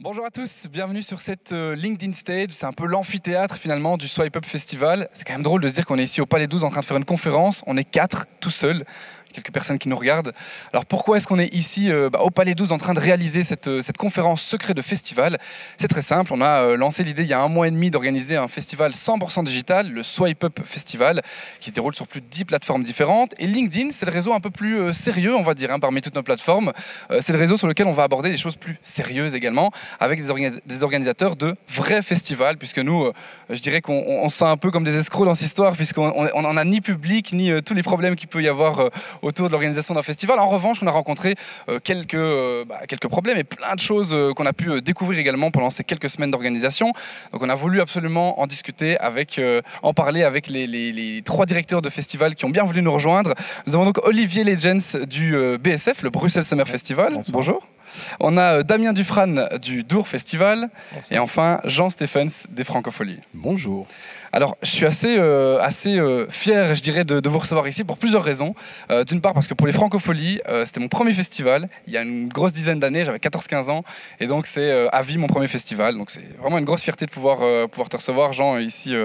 Bonjour à tous, bienvenue sur cette LinkedIn Stage. C'est un peu l'amphithéâtre finalement du Swipe Up Festival. C'est quand même drôle de se dire qu'on est ici au Palais 12 en train de faire une conférence. On est 4 tout seuls. Quelques personnes qui nous regardent. Alors pourquoi est-ce qu'on est ici au Palais 12 en train de réaliser cette conférence secret de festival? C'est très simple, on a lancé l'idée il y a 1 mois et demi d'organiser un festival 100% digital, le Swipe Up Festival, qui se déroule sur plus de 10 plateformes différentes. Et LinkedIn, c'est le réseau un peu plus sérieux, on va dire, parmi toutes nos plateformes. C'est le réseau sur lequel on va aborder des choses plus sérieuses également, avec des organisateurs de vrais festivals, puisque nous, je dirais qu'on se sent un peu comme des escrocs dans cette histoire, puisqu'on n'en a ni public, ni tous les problèmes qu'il peut y avoir autour de l'organisation d'un festival. En revanche, on a rencontré quelques problèmes et plein de choses qu'on a pu découvrir également pendant ces quelques semaines d'organisation. Donc on a voulu absolument en discuter, en parler avec les 3 directeurs de festivals qui ont bien voulu nous rejoindre. Nous avons donc Olivier Legends du BSF, le Bruxelles Summer Festival. Bonsoir. Bonjour. On a Damien Dufrane du Dour Festival. Bonsoir. Et enfin Jean Stephens des Francopholies. Bonjour. Alors, je suis assez fier, je dirais, de vous recevoir ici pour plusieurs raisons. D'une part, parce que pour les Francopholies, c'était mon premier festival. Il y a une grosse dizaine d'années, j'avais 14-15 ans. Et donc, c'est à vie mon premier festival. Donc, c'est vraiment une grosse fierté de pouvoir te recevoir, Jean, ici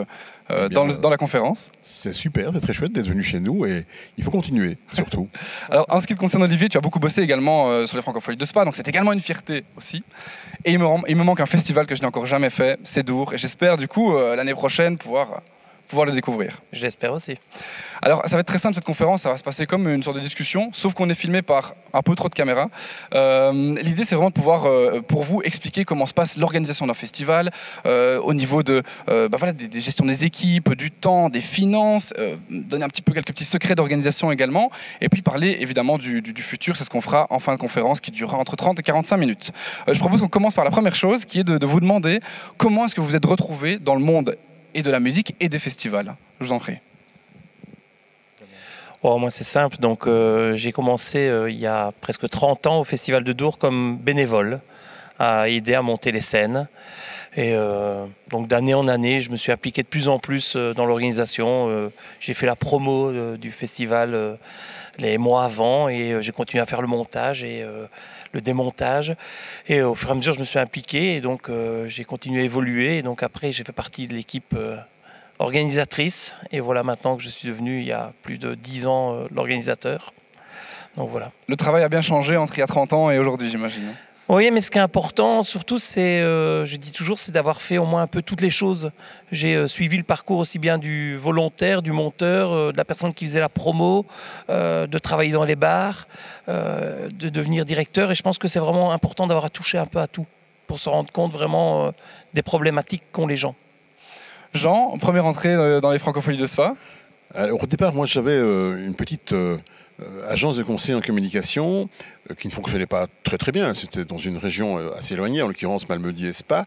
dans la conférence. C'est super, c'est très chouette d'être venu chez nous et il faut continuer, surtout. Alors, en ce qui te concerne, Olivier, tu as beaucoup bossé également sur les Francopholies de Spa. Donc, c'est également une fierté aussi. Et il me manque un festival que je n'ai encore jamais fait, c'est Dour. Et j'espère, du coup, l'année prochaine, pouvoir le découvrir. Je l'espère aussi. Alors, ça va être très simple cette conférence, ça va se passer comme une sorte de discussion, sauf qu'on est filmé par un peu trop de caméras. L'idée, c'est vraiment de pouvoir, pour vous, expliquer comment se passe l'organisation d'un festival, au niveau des gestions des équipes, du temps, des finances, donner un petit peu quelques petits secrets d'organisation également, et puis parler évidemment du futur. C'est ce qu'on fera en fin de conférence, qui durera entre 30 et 45 minutes. Je propose qu'on commence par la première chose, qui est de vous demander comment est-ce que vous vous êtes retrouvés dans le monde et de la musique et des festivals. Je vous en prie. Moi, c'est simple. Donc, j'ai commencé il y a presque 30 ans au Festival de Dour comme bénévole, à aider à monter les scènes. Et donc, d'année en année, je me suis appliqué de plus en plus dans l'organisation. J'ai fait la promo du festival les mois avant et j'ai continué à faire le montage et le démontage. Et au fur et à mesure, je me suis impliqué et donc j'ai continué à évoluer. Et donc après, j'ai fait partie de l'équipe organisatrice. Et voilà maintenant que je suis devenu, il y a plus de 10 ans, l'organisateur. Donc voilà. Le travail a bien changé entre il y a 30 ans et aujourd'hui, j'imagine. Oui, mais ce qui est important, surtout, c'est, je dis toujours, c'est d'avoir fait au moins un peu toutes les choses. J'ai suivi le parcours aussi bien du volontaire, du monteur, de la personne qui faisait la promo, de travailler dans les bars, de devenir directeur. Et je pense que c'est vraiment important d'avoir touché un peu à tout pour se rendre compte vraiment des problématiques qu'ont les gens. Jean, première entrée dans les Francopholies de Spa. Alors, au départ, moi, j'avais une petite agence de conseil en communication qui ne fonctionnait pas très très bien. C'était dans une région assez éloignée, en l'occurrence Malmedy et Spa.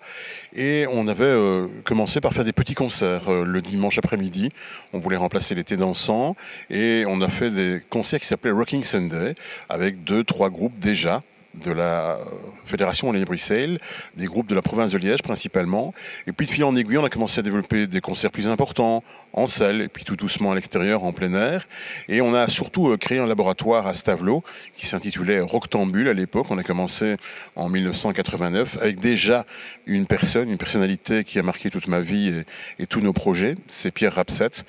Et on avait commencé par faire des petits concerts le dimanche après-midi. On voulait remplacer l'été dansant. Et on a fait des concerts qui s'appelaient Rocking Sunday, avec 2-3 groupes déjà de la Fédération Wallonie-Bruxelles, des groupes de la province de Liège principalement. Et puis de fil en aiguille, on a commencé à développer des concerts plus importants, en salle, et puis tout doucement à l'extérieur, en plein air. Et on a surtout créé un laboratoire à Stavelot qui s'intitulait Rocktambule à l'époque. On a commencé en 1989 avec déjà une personnalité qui a marqué toute ma vie et tous nos projets. C'est Pierre Rapsat,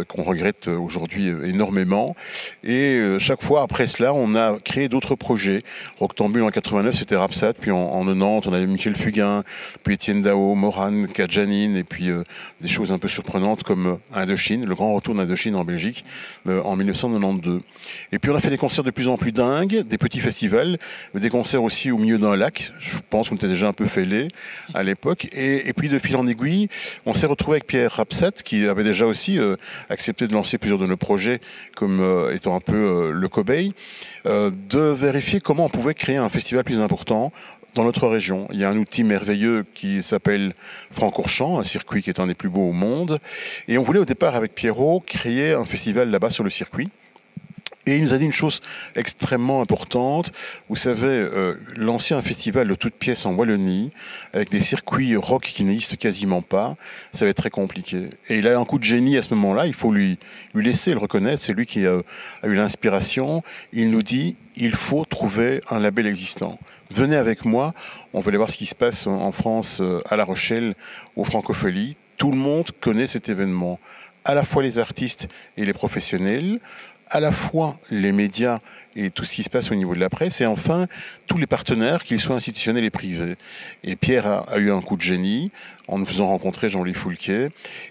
qu'on regrette aujourd'hui énormément. Et chaque fois après cela, on a créé d'autres projets. Rocktambule en 89, c'était Rapsat. Puis en 90, on avait Michel Fugain, puis Étienne Dao, Morane, Kadjanine, et puis des choses un peu surprenantes comme Indochine, le grand retour d'Indochine en Belgique en 1992. Et puis on a fait des concerts de plus en plus dingues, des petits festivals, des concerts aussi au milieu d'un lac. Je pense qu'on était déjà un peu fêlés à l'époque. Et puis de fil en aiguille, on s'est retrouvé avec Pierre Rapsat, qui avait déjà aussi accepté de lancer plusieurs de nos projets comme étant un peu le cobaye, de vérifier comment on pouvait créer un festival plus important dans notre région. Il y a un outil merveilleux qui s'appelle Francorchamps, un circuit qui est un des plus beaux au monde. Et on voulait au départ avec Pierrot créer un festival là-bas sur le circuit. Et il nous a dit une chose extrêmement importante. Vous savez, lancer un festival de toutes pièces en Wallonie, avec des circuits rock qui n'existent quasiment pas, ça va être très compliqué. Et il a un coup de génie à ce moment-là, il faut lui laisser le reconnaître. C'est lui qui a eu l'inspiration. Il nous dit, il faut trouver un label existant. Venez avec moi, on va aller voir ce qui se passe en France, à La Rochelle, aux Francopholies. Tout le monde connaît cet événement, à la fois les artistes et les professionnels, à la fois les médias et tout ce qui se passe au niveau de la presse, et enfin tous les partenaires, qu'ils soient institutionnels et privés. Et Pierre a eu un coup de génie en nous faisant rencontrer Jean-Louis Foulquier,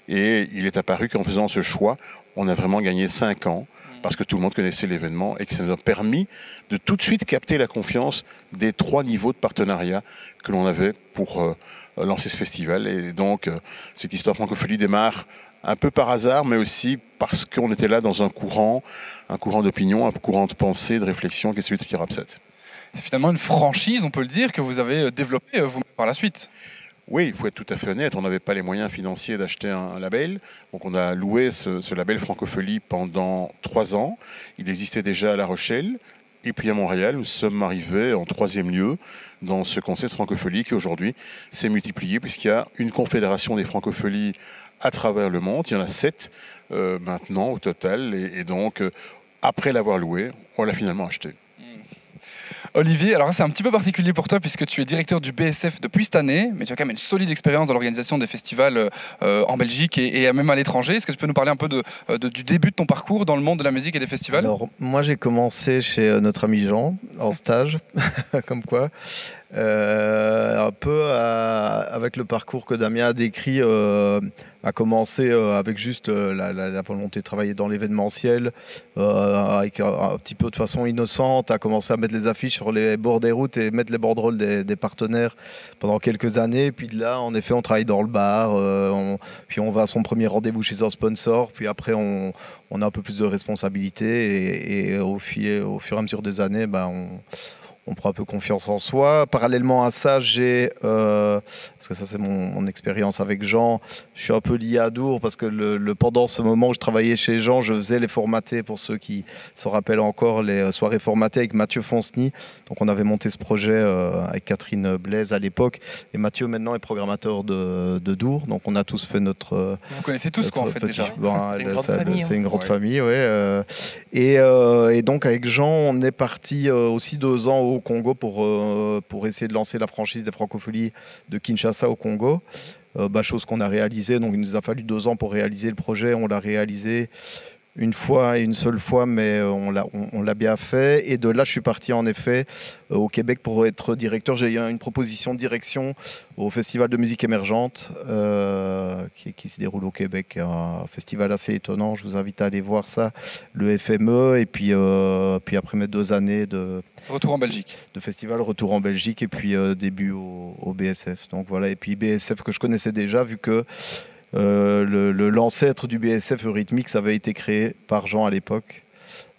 et il est apparu qu'en faisant ce choix, on a vraiment gagné 5 ans, parce que tout le monde connaissait l'événement et que ça nous a permis de tout de suite capter la confiance des 3 niveaux de partenariat que l'on avait pour lancer ce festival. Et donc, cette histoire Francophonie démarre un peu par hasard, mais aussi parce qu'on était là dans un courant d'opinion, un courant de pensée, de réflexion qui est celui de Pierre Absat. C'est finalement une franchise, on peut le dire, que vous avez développée vous par la suite. Oui, il faut être tout à fait honnête, on n'avait pas les moyens financiers d'acheter un label, donc on a loué ce label Francophonie pendant 3 ans. Il existait déjà à La Rochelle, et puis à Montréal, nous sommes arrivés en 3e lieu dans ce concept Francophonie qui aujourd'hui s'est multiplié, puisqu'il y a une confédération des Francopholies à travers le monde. Il y en a 7 maintenant au total, et donc après l'avoir loué, on l'a finalement acheté. Olivier, alors c'est un petit peu particulier pour toi puisque tu es directeur du BSF depuis cette année, mais tu as quand même une solide expérience dans l'organisation des festivals en Belgique et même à l'étranger. Est-ce que tu peux nous parler un peu du début de ton parcours dans le monde de la musique et des festivals ? Alors, moi j'ai commencé chez notre ami Jean, en stage, comme quoi. Un peu avec le parcours que Damien a décrit, a commencé avec juste la volonté de travailler dans l'événementiel, avec un petit peu de façon innocente, a commencé à mettre les affiches sur les bords des routes et mettre les banderoles des partenaires pendant quelques années. Puis de là, en effet, on travaille dans le bar, puis on va à son premier rendez-vous chez un sponsor, puis après on a un peu plus de responsabilités et au fur et à mesure des années, on prend un peu confiance en soi. Parallèlement à ça, parce que ça c'est mon expérience avec Jean, je suis un peu lié à Dour parce que pendant ce moment où je travaillais chez Jean, je faisais les formatés, pour ceux qui se rappellent encore, les soirées formatées avec Mathieu Fonceny. Donc on avait monté ce projet avec Catherine Blaise à l'époque, et Mathieu maintenant est programmateur de Dour. Donc on a tous fait notre... Vous connaissez tous quoi en fait déjà. C'est une grande famille, ouais. Et donc avec Jean, on est parti aussi 2 ans au Congo pour essayer de lancer la franchise des Francopholies de Kinshasa au Congo. Chose qu'on a réalisée. Donc il nous a fallu 2 ans pour réaliser le projet. On l'a réalisé une fois et une seule fois, mais on l'a bien fait. Et de là, je suis parti en effet au Québec pour être directeur. J'ai eu une proposition de direction au Festival de musique émergente qui se déroule au Québec. Un festival assez étonnant. Je vous invite à aller voir ça, le FME. Et puis après mes 2 années de retour en Belgique. De festival, retour en Belgique, et puis début au BSF. Donc voilà, et puis BSF que je connaissais déjà, vu que l'ancêtre du BSF Eurythmics avait été créé par Jean à l'époque,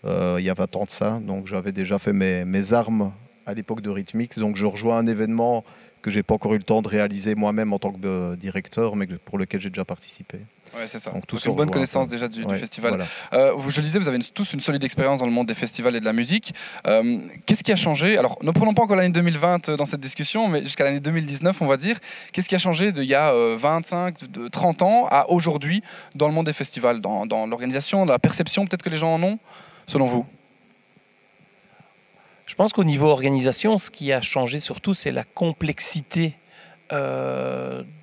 il y a 20 ans de ça. Donc j'avais déjà fait mes armes à l'époque d'Eurythmics. Donc je rejoins un événement que j'ai pas encore eu le temps de réaliser moi-même en tant que directeur, mais pour lequel j'ai déjà participé. Ouais, c'est ça. Donc une bonne connaissance déjà du festival. Voilà. Je le disais, vous avez tous une solide expérience dans le monde des festivals et de la musique. Qu'est-ce qui a changé ? Alors, ne prenons pas encore l'année 2020 dans cette discussion, mais jusqu'à l'année 2019, on va dire. Qu'est-ce qui a changé d'il y a 25, 30 ans à aujourd'hui dans le monde des festivals, dans l'organisation, dans la perception peut-être que les gens en ont, selon vous ? Je pense qu'au niveau organisation, ce qui a changé surtout, c'est la complexité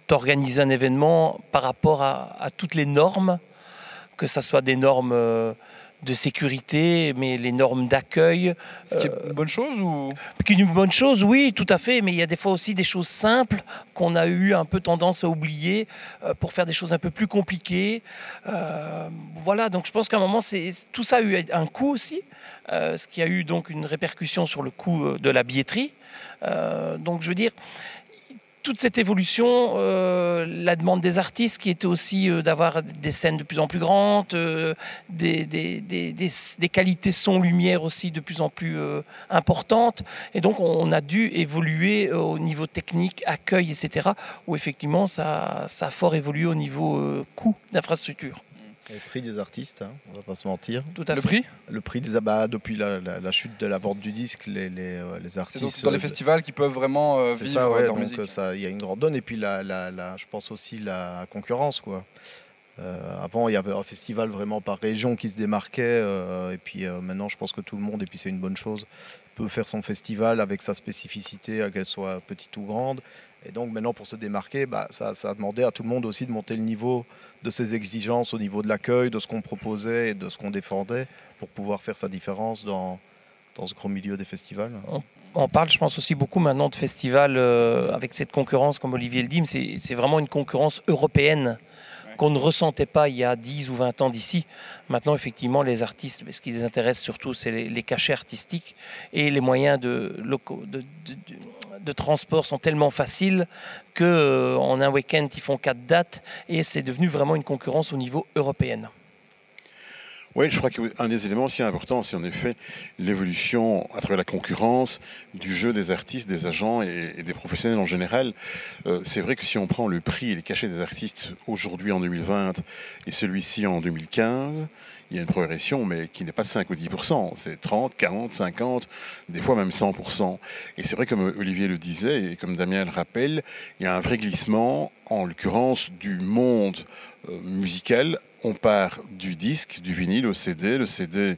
d'organiser un événement par rapport à toutes les normes, que ce soit des normes de sécurité, mais les normes d'accueil. Ce qui est une bonne chose ou... Une bonne chose, oui, tout à fait, mais il y a des fois aussi des choses simples qu'on a eu un peu tendance à oublier pour faire des choses un peu plus compliquées. Voilà, donc je pense qu'à un moment, tout ça a eu un coût aussi, ce qui a eu donc une répercussion sur le coût de la billetterie. Donc je veux dire, toute cette évolution, la demande des artistes qui était aussi d'avoir des scènes de plus en plus grandes, des qualités son-lumière aussi de plus en plus importantes. Et donc on a dû évoluer au niveau technique, accueil, etc. où effectivement ça a fort évolué au niveau coût d'infrastructure. Le prix des artistes, hein, on va pas se mentir. Tout à Le fait. prix, Le prix des depuis la chute de la vente du disque, les c'est artistes. donc dans les festivals qui peuvent vraiment C'est vivre ça, ouais, leur donc musique. il y a une grande donne. Et puis, je pense aussi la concurrence, quoi. Avant, il y avait un festival vraiment par région qui se démarquait. Et puis maintenant, je pense que tout le monde, et puis c'est une bonne chose, peut faire son festival avec sa spécificité, qu'elle soit petite ou grande. Et donc maintenant, pour se démarquer, ça a demandé à tout le monde aussi de monter le niveau de ses exigences au niveau de l'accueil, de ce qu'on proposait et de ce qu'on défendait pour pouvoir faire sa différence dans ce gros milieu des festivals. On parle, je pense, aussi beaucoup maintenant de festivals avec cette concurrence, comme Olivier le dit, mais c'est vraiment une concurrence européenne qu'on ne ressentait pas il y a 10 ou 20 ans d'ici. Maintenant, effectivement, les artistes, ce qui les intéresse surtout, c'est les cachets artistiques et les moyens de transport sont tellement faciles qu'en un week-end, ils font 4 dates et c'est devenu vraiment une concurrence au niveau européen. Oui, je crois qu'un des éléments aussi importants, c'est en effet l'évolution à travers la concurrence du jeu des artistes, des agents et des professionnels en général. C'est vrai que si on prend le prix et les cachets des artistes aujourd'hui en 2020 et celui-ci en 2015, il y a une progression, mais qui n'est pas de 5 ou 10%. C'est 30, 40, 50, des fois même 100%. Et c'est vrai, comme Olivier le disait, et comme Damien le rappelle, il y a un vrai glissement, en l'occurrence du monde musical. On part du disque, du vinyle au CD. Le CD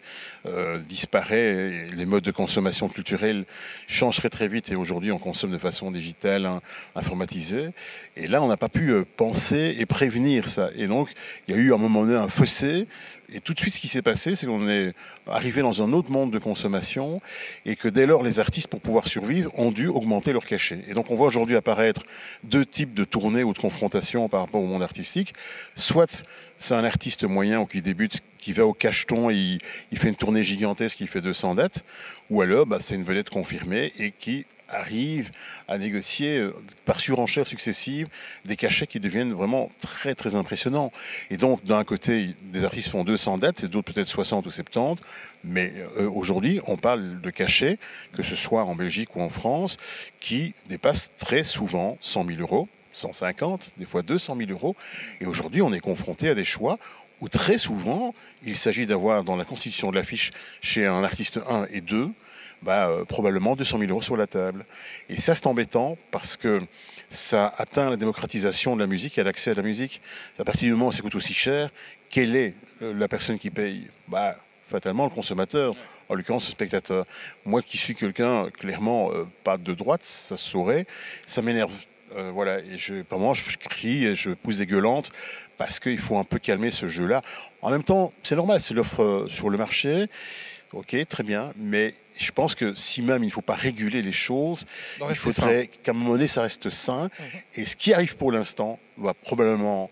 disparaît, et les modes de consommation culturelle changent très très vite et aujourd'hui on consomme de façon digitale, informatisée. Et là on n'a pas pu penser et prévenir ça. Et donc il y a eu à un moment donné un fossé. Et tout de suite, ce qui s'est passé, c'est qu'on est arrivé dans un autre monde de consommation et que dès lors, les artistes, pour pouvoir survivre, ont dû augmenter leur cachet. Et donc, on voit aujourd'hui apparaître deux types de tournées ou de confrontations par rapport au monde artistique. Soit c'est un artiste moyen ou qui débute, qui va au cacheton et il fait une tournée gigantesque, il fait 200 dates. Ou alors, c'est une vedette confirmée et qui arrive à négocier par surenchère successive des cachets qui deviennent vraiment très très impressionnants. Et donc d'un côté des artistes font 200 dates et d'autres peut-être 60 ou 70, mais aujourd'hui on parle de cachets, que ce soit en Belgique ou en France, qui dépassent très souvent 100 000 euros, 150, des fois 200 000 euros. Et aujourd'hui on est confronté à des choix où très souvent il s'agit d'avoir dans la constitution de l'affiche chez un artiste 1 et 2 probablement 200 000 euros sur la table. Et ça, c'est embêtant parce que ça atteint la démocratisation de la musique et l'accès à la musique. À partir du moment où ça coûte aussi cher, quelle est la personne qui paye ? Fatalement, le consommateur, en l'occurrence le spectateur. Moi qui suis quelqu'un, clairement, pas de droite, ça se saurait, ça m'énerve. Voilà, et par moments, je crie et je pousse des gueulantes parce qu'il faut un peu calmer ce jeu-là. En même temps, c'est normal, c'est l'offre sur le marché. Ok, très bien, mais je pense que si même il ne faut pas réguler les choses, il faudrait qu'à un moment donné, ça reste sain. Et ce qui arrive pour l'instant va probablement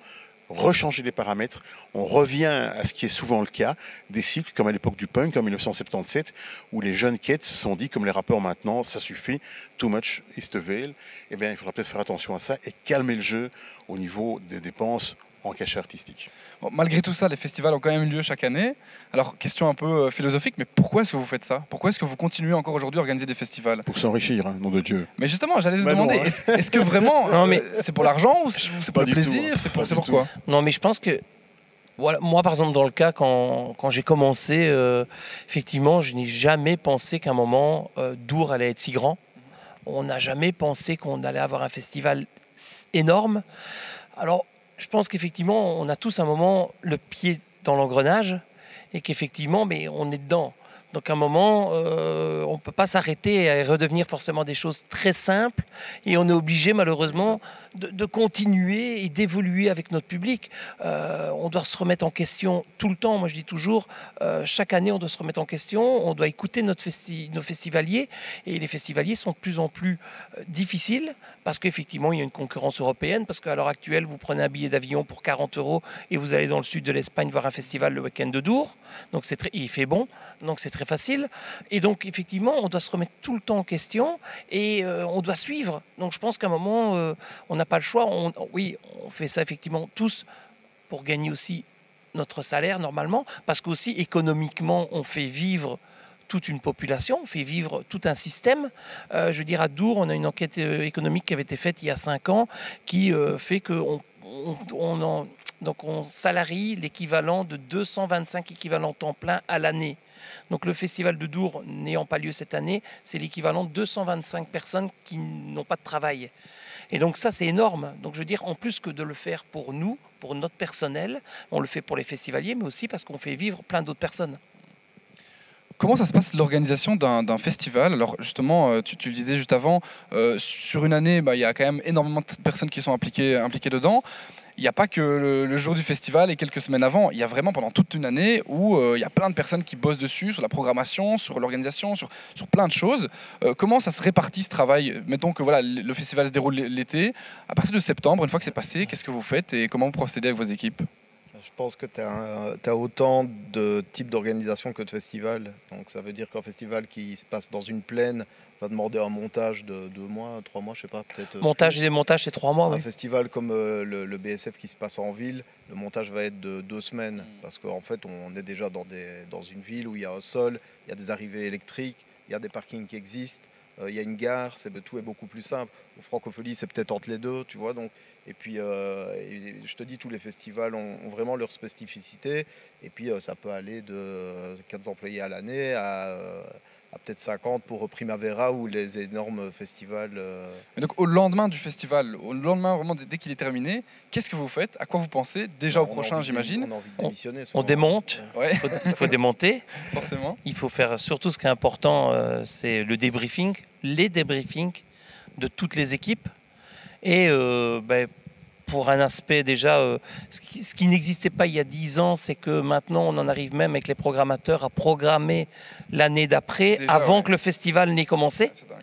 rechanger les paramètres. On revient à ce qui est souvent le cas, des cycles comme à l'époque du punk, en 1977, où les jeunes quêtes se sont dit, comme les rappeurs maintenant, ça suffit, too much is the veil. Eh bien, il faudra peut-être faire attention à ça et calmer le jeu au niveau des dépenses en cachet artistique. Bon, malgré tout ça, les festivals ont quand même lieu chaque année. Alors, question un peu philosophique, mais pourquoi est-ce que vous faites ça ? Pourquoi est-ce que vous continuez encore aujourd'hui à organiser des festivals ? Pour s'enrichir, nom de Dieu. Mais justement, j'allais vous demander, est-ce que vraiment c'est pour l'argent ou c'est pour le plaisir ? C'est pourquoi ? Non, mais je pense que voilà, moi, par exemple, dans le cas, quand j'ai commencé, effectivement, je n'ai jamais pensé qu'à un moment, Dour allait être si grand. On n'a jamais pensé qu'on allait avoir un festival énorme. Alors, je pense qu'effectivement, on a tous un moment le pied dans l'engrenage et qu'effectivement, mais on est dedans. Donc à un moment, on ne peut pas s'arrêter et redevenir forcément des choses très simples et on est obligé malheureusement de continuer et d'évoluer avec notre public. On doit se remettre en question tout le temps. Moi je dis toujours, chaque année on doit se remettre en question, on doit écouter nos festivaliers et les festivaliers sont de plus en plus difficiles parce qu'effectivement il y a une concurrence européenne, parce qu'à l'heure actuelle vous prenez un billet d'avion pour 40 € et vous allez dans le sud de l'Espagne voir un festival le week-end de Dour, donc il fait bon, donc c'est très facile. Et donc, effectivement, on doit se remettre tout le temps en question et on doit suivre. Donc, je pense qu'à un moment, on n'a pas le choix. On fait ça effectivement tous pour gagner aussi notre salaire normalement, parce qu'aussi économiquement, on fait vivre toute une population, on fait vivre tout un système. Je veux dire, à Dour, on a une enquête économique qui avait été faite il y a 5 ans qui fait qu'on Donc on salarie l'équivalent de 225 équivalents temps plein à l'année. Donc le festival de Dour n'ayant pas lieu cette année, c'est l'équivalent de 225 personnes qui n'ont pas de travail. Et donc ça c'est énorme. Donc je veux dire, en plus que de le faire pour nous, pour notre personnel, on le fait pour les festivaliers, mais aussi parce qu'on fait vivre plein d'autres personnes. Comment ça se passe l'organisation d'un festival? Alors justement, tu le disais juste avant, sur une année, il y a quand même énormément de personnes qui sont impliquées dedans. Il n'y a pas que le jour du festival et quelques semaines avant. Il y a vraiment pendant toute une année où il y a plein de personnes qui bossent dessus, sur la programmation, sur l'organisation, sur plein de choses. Comment ça se répartit ce travail? Mettons que voilà, le festival se déroule l'été. À partir de septembre, une fois que c'est passé, qu'est-ce que vous faites et comment vous procédez avec vos équipes? Je pense que tu as autant de types d'organisation que de festivals. Donc ça veut dire qu'un festival qui se passe dans une plaine va demander un montage de 2 mois, 3 mois, je sais pas, peut-être. Montage et démontage, c'est 3 mois. Un Oui. festival comme le BSF qui se passe en ville, le montage va être de 2 semaines. Parce qu'en fait, on est déjà dans une ville où il y a un sol, il y a des arrivées électriques, il y a des parkings qui existent. Il y a une gare, tout est beaucoup plus simple. Au Francophonie, c'est peut-être entre les deux, tu vois. Donc, et puis, je te dis, tous les festivals ont vraiment leur spécificité. Et puis, ça peut aller de 4 employés à l'année à peut-être 50 pour Primavera ou les énormes festivals. Et donc, au lendemain du festival, au lendemain vraiment dès qu'il est terminé, qu'est-ce que vous faites? À quoi vous pensez? Déjà au prochain, j'imagine. On a envie de démissionner. On démonte. Ouais, Il faut démonter. forcément. Il faut faire surtout ce qui est important, c'est le débriefing, les débriefings de toutes les équipes. Et pour un aspect déjà, ce qui n'existait pas il y a 10 ans, c'est que maintenant on en arrive même avec les programmateurs à programmer l'année d'après, Déjà, avant ouais. que le festival n'ait commencé. C'est dingue.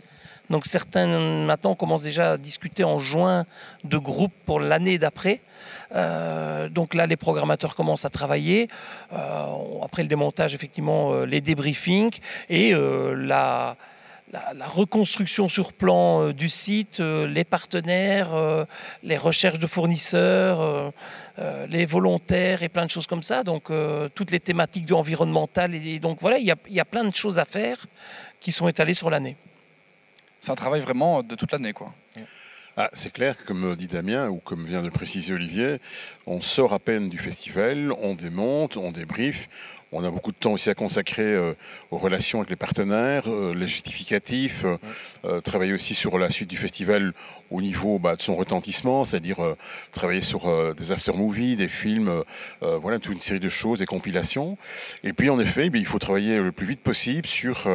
Donc certains, maintenant, on commence déjà à discuter en juin de groupes pour l'année d'après. Donc là, les programmateurs commencent à travailler. Après le démontage, effectivement, les débriefings et la reconstruction sur plan du site, les partenaires, les recherches de fournisseurs, les volontaires et plein de choses comme ça. Donc toutes les thématiques du environnemental. Et donc voilà, il y a plein de choses à faire qui sont étalées sur l'année. C'est un travail vraiment de toute l'année, quoi. Ah, c'est clair que, comme dit Damien, ou comme vient de préciser Olivier, on sort à peine du festival, on démonte, on débriefe. On a beaucoup de temps aussi à consacrer aux relations avec les partenaires, les justificatifs, travailler aussi sur la suite du festival au niveau de son retentissement, c'est-à-dire travailler sur des after-movies, des films, voilà, toute une série de choses, des compilations. Et puis en effet, il faut travailler le plus vite possible sur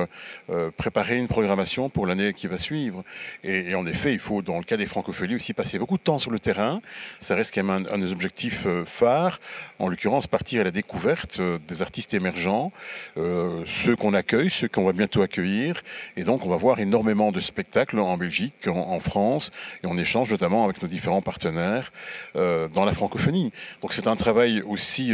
préparer une programmation pour l'année qui va suivre. Et en effet, il faut, dans le cas des Francophonies, aussi passer beaucoup de temps sur le terrain. Ça reste quand même un des objectifs phares, en l'occurrence partir à la découverte des artistes émergents, ceux qu'on accueille, ceux qu'on va bientôt accueillir. Et donc on va voir énormément de spectacles en Belgique, en France, et on échange notamment avec nos différents partenaires dans la francophonie. Donc c'est un travail aussi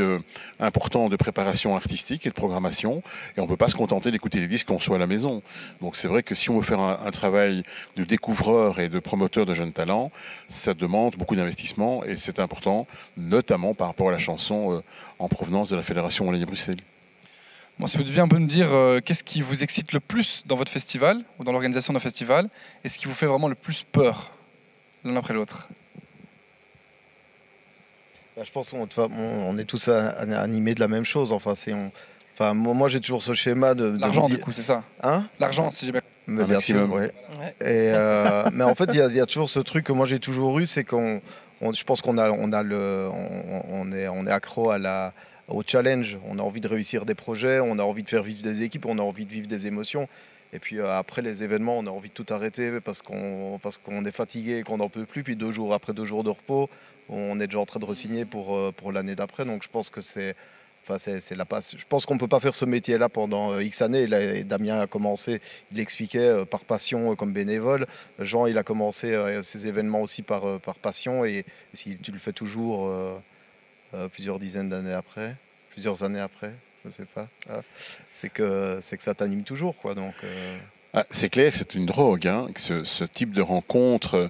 important de préparation artistique et de programmation, et on ne peut pas se contenter d'écouter les disques qu'on soit à la maison. Donc c'est vrai que si on veut faire un travail de découvreur et de promoteur de jeunes talents, ça demande beaucoup d'investissement, et c'est important, notamment par rapport à la chanson en provenance de la Fédération Wallonie-Bruxelles. Bon, si vous deviez un peu me dire qu'est-ce qui vous excite le plus dans votre festival ou dans l'organisation d'un festival et ce qui vous fait vraiment le plus peur l'un après l'autre? Je pense qu'on est tous animés de la même chose. Moi, j'ai toujours ce schéma de L'argent, du coup, c'est ça? Hein? L'argent, si j'ai bien... Mais Un bien maximum. sûr, ouais. Ouais. Et, mais en fait, il y a toujours ce truc que moi j'ai toujours eu, c'est je pense qu'on est accro au challenge. On a envie de réussir des projets, on a envie de faire vivre des équipes, on a envie de vivre des émotions. Et puis après les événements, on a envie de tout arrêter parce qu'on est fatigué et qu'on n'en peut plus. Puis 2 jours après 2 jours de repos, on est déjà en train de re-signer pour l'année d'après. Donc je pense que c'est la passe. Je pense qu'on ne peut pas faire ce métier-là pendant X années. Là, Damien a commencé, il expliquait par passion comme bénévole. Jean, il a commencé ses événements aussi par passion. Et si tu le fais toujours plusieurs années après, je ne sais pas, c'est que ça t'anime toujours, quoi. Donc, c'est clair que c'est une drogue, hein, que ce type de rencontre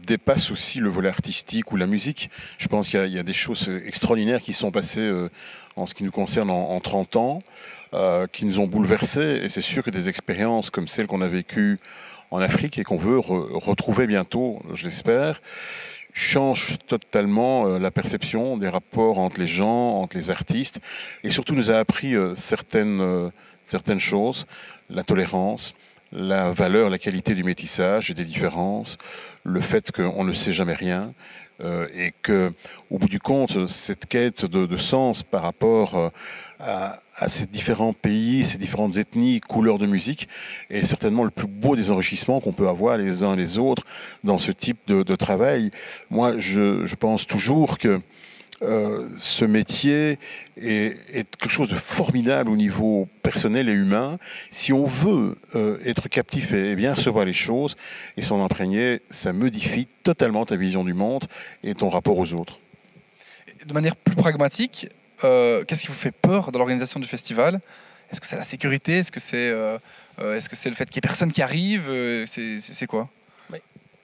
dépasse aussi le volet artistique ou la musique. Je pense qu'il y a des choses extraordinaires qui sont passées en ce qui nous concerne en 30 ans, qui nous ont bouleversés. Et c'est sûr que des expériences comme celles qu'on a vécues en Afrique et qu'on veut retrouver bientôt, je l'espère, change totalement la perception des rapports entre les gens, entre les artistes, et surtout nous a appris certaines choses, la tolérance, la valeur, la qualité du métissage et des différences, le fait qu'on ne sait jamais rien, et qu'au bout du compte, cette quête de sens par rapport à ces différents pays, ces différentes ethnies, couleurs de musique, est certainement le plus beau des enrichissements qu'on peut avoir les uns les autres dans ce type de travail. Moi, je pense toujours que ce métier est quelque chose de formidable au niveau personnel et humain. Si on veut être captif et bien recevoir les choses et s'en imprégner, ça modifie totalement ta vision du monde et ton rapport aux autres. De manière plus pragmatique, qu'est-ce qui vous fait peur dans l'organisation du festival? Est-ce que c'est la sécurité? Est-ce que c'est le fait qu'il n'y ait personne qui arrive? C'est quoi?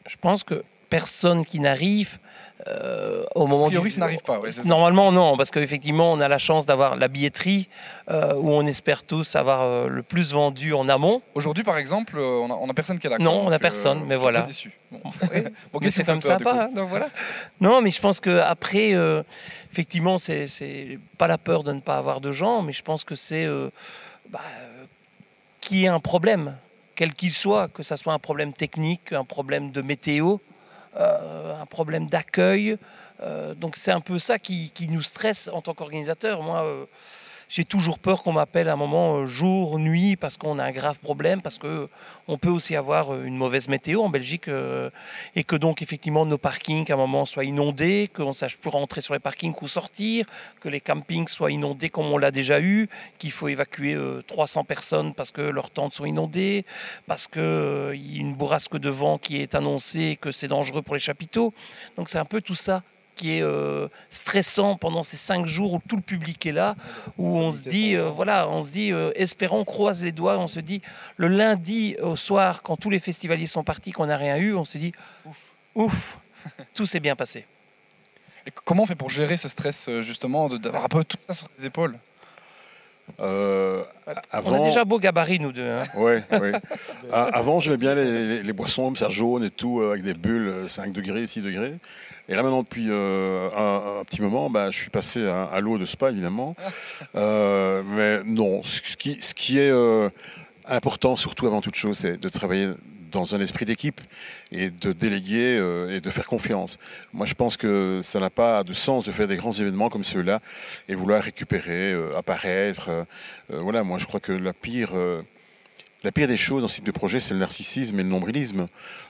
Je pense que personne qui n'arrive au moment a priori, ça n'arrive pas. Ouais, normalement, non, parce qu'effectivement, on a la chance d'avoir la billetterie où on espère tous avoir le plus vendu en amont. Aujourd'hui, par exemple, on a personne qui est là. Non, on n'a personne, mais voilà. Déçu. Bon. Oui. Bon, mais c'est comme sympa. Hein, donc voilà. Non, mais je pense qu'après, effectivement, c'est pas la peur de ne pas avoir de gens, mais je pense que c'est qu'il y ait un problème, quel qu'il soit, que ça soit un problème technique, un problème de météo, un problème d'accueil. Donc c'est un peu ça qui nous stresse en tant qu'organisateur. Moi, j'ai toujours peur qu'on m'appelle à un moment jour, nuit, parce qu'on a un grave problème, parce qu'on peut aussi avoir une mauvaise météo en Belgique, et que donc effectivement nos parkings à un moment soient inondés, qu'on ne sache plus rentrer sur les parkings ou sortir, que les campings soient inondés comme on l'a déjà eu, qu'il faut évacuer 300 personnes parce que leurs tentes sont inondées, parce qu'il y a une bourrasque de vent qui est annoncée et que c'est dangereux pour les chapiteaux. Donc c'est un peu tout ça qui est stressant pendant ces 5 jours où tout le public est là, où on se dit, espérons, croise les doigts, on se dit, le lundi au soir, quand tous les festivaliers sont partis, qu'on n'a rien eu, on se dit, ouf, tout s'est bien passé. Et comment on fait pour gérer ce stress, justement, d'avoir un peu tout ça sur les épaules? On a déjà beau gabarit, nous deux. Hein. Ouais. Avant, j'aimais bien les boissons comme ça, jaunes et tout, avec des bulles, 5 degrés, 6 degrés. Et là, maintenant, depuis un petit moment, je suis passé à l'eau de spa, évidemment. Mais non, ce qui est important, surtout avant toute chose, c'est de travailler dans un esprit d'équipe et de déléguer et de faire confiance. Moi, je pense que ça n'a pas de sens de faire des grands événements comme ceux-là et vouloir récupérer, apparaître. Voilà, moi, je crois que la pire des choses dans ce type de projet, c'est le narcissisme et le nombrilisme.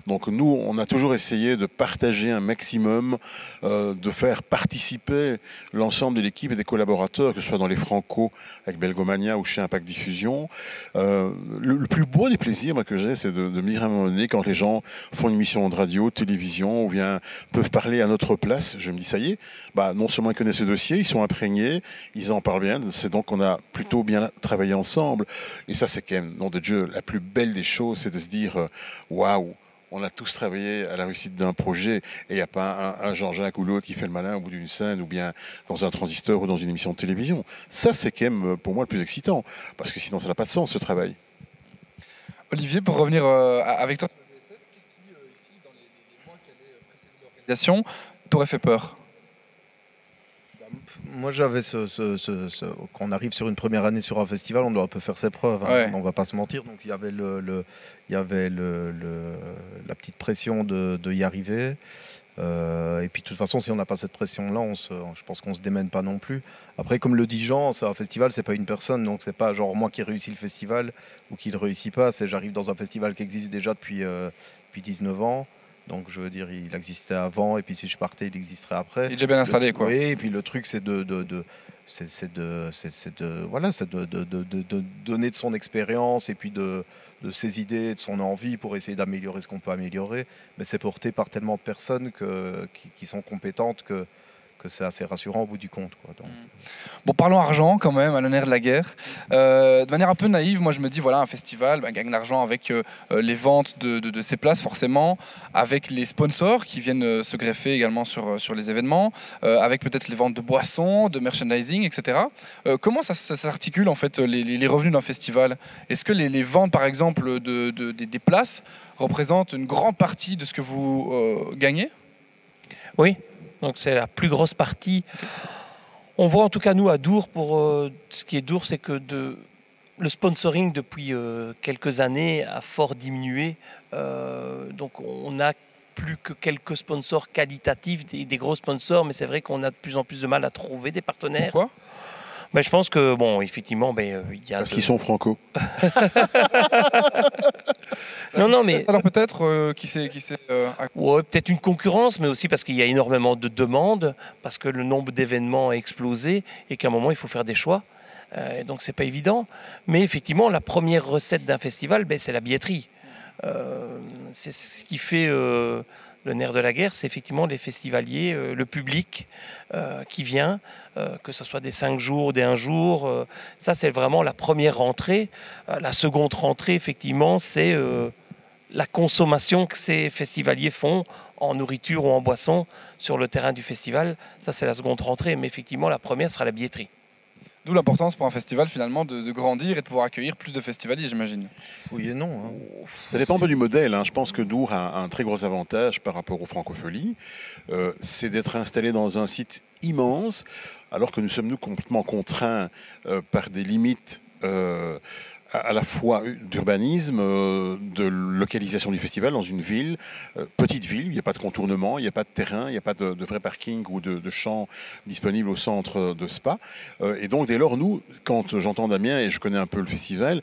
Donc nous, on a toujours essayé de partager un maximum, de faire participer l'ensemble de l'équipe et des collaborateurs, que ce soit dans les Franco avec Belgomania ou chez Impact Diffusion. Le plus beau des plaisirs que j'ai, c'est de me dire à un moment donné, quand les gens font une émission de radio, télévision, ou bien peuvent parler à notre place, je me dis ça y est, non seulement ils connaissent ce dossier, ils sont imprégnés, ils en parlent bien, c'est donc qu'on a plutôt bien travaillé ensemble. Et ça, c'est quand même, nom de Dieu, la plus belle des choses, c'est de se dire waouh, on a tous travaillé à la réussite d'un projet et il n'y a pas un Jean-Jacques ou l'autre qui fait le malin au bout d'une scène ou bien dans un transistor ou dans une émission de télévision. Ça, c'est quand même pour moi le plus excitant parce que sinon ça n'a pas de sens ce travail. Olivier, pour revenir avec toi, qu'est-ce qui, ici, dans les mois qui allaient précéder l'organisation, t'aurait fait peur? Moi, j'avais quand on arrive sur une première année sur un festival, on doit un peu faire ses preuves. Hein, ouais. On va pas se mentir. Donc il y avait la petite pression de y arriver. Et puis de toute façon, si on n'a pas cette pression-là, je pense qu'on se démène pas non plus. Après, comme le dit Jean, c'est un festival, c'est pas une personne, donc c'est pas genre moi qui réussis le festival ou qui le réussit pas. C'est j'arrive dans un festival qui existe déjà depuis 19 ans. Donc je veux dire, il existait avant, et puis si je partais, il existerait après. Il est déjà bien installé, quoi. Oui, et puis le truc, c'est de donner de son expérience et puis de ses idées, de son envie pour essayer d'améliorer ce qu'on peut améliorer. Mais c'est porté par tellement de personnes qui sont compétentes que c'est assez rassurant au bout du compte, quoi. Donc. Bon, parlons argent quand même, à l'honneur de la guerre. De manière un peu naïve, moi je me dis, voilà, un festival gagne de l'argent avec les ventes de ses places forcément, avec les sponsors qui viennent se greffer également sur les événements, avec peut-être les ventes de boissons, de merchandising, etc. Comment ça s'articule en fait les revenus d'un festival? Est-ce que les ventes par exemple des places représentent une grande partie de ce que vous gagnez? Oui, donc c'est la plus grosse partie. On voit en tout cas nous à Dour, pour ce qui est Dour, c'est que le sponsoring depuis quelques années a fort diminué. Donc on n'a plus que quelques sponsors qualitatifs, des gros sponsors, mais c'est vrai qu'on a de plus en plus de mal à trouver des partenaires. Pourquoi? Ben, je pense que, bon, effectivement, il y a... Parce qu'ils sont franco. Non, mais... Alors peut-être Ouais, peut-être une concurrence, mais aussi parce qu'il y a énormément de demandes, parce que le nombre d'événements a explosé et qu'à un moment, il faut faire des choix. Donc, c'est pas évident. Mais effectivement, la première recette d'un festival, c'est la billetterie. C'est ce qui fait le nerf de la guerre, c'est effectivement les festivaliers, le public qui vient, que ce soit des 5 jours, des 1 jour. Ça, c'est vraiment la première rentrée. La seconde rentrée, effectivement, c'est la consommation que ces festivaliers font en nourriture ou en boisson sur le terrain du festival. Ça, c'est la seconde rentrée. Mais effectivement, la première sera la billetterie. D'où l'importance pour un festival finalement de grandir et de pouvoir accueillir plus de festivaliers, j'imagine. Oui et non. Hein. Ça dépend un peu du modèle. Hein. Je pense que Dour a un très gros avantage par rapport aux Francopholies. C'est d'être installé dans un site immense, alors que nous sommes complètement contraints par des limites à la fois d'urbanisme, de localisation du festival dans une ville, petite ville, il n'y a pas de contournement, il n'y a pas de terrain, il n'y a pas de vrai parking ou de champs disponibles au centre de Spa. Et donc dès lors, nous, quand j'entends Damien et je connais un peu le festival,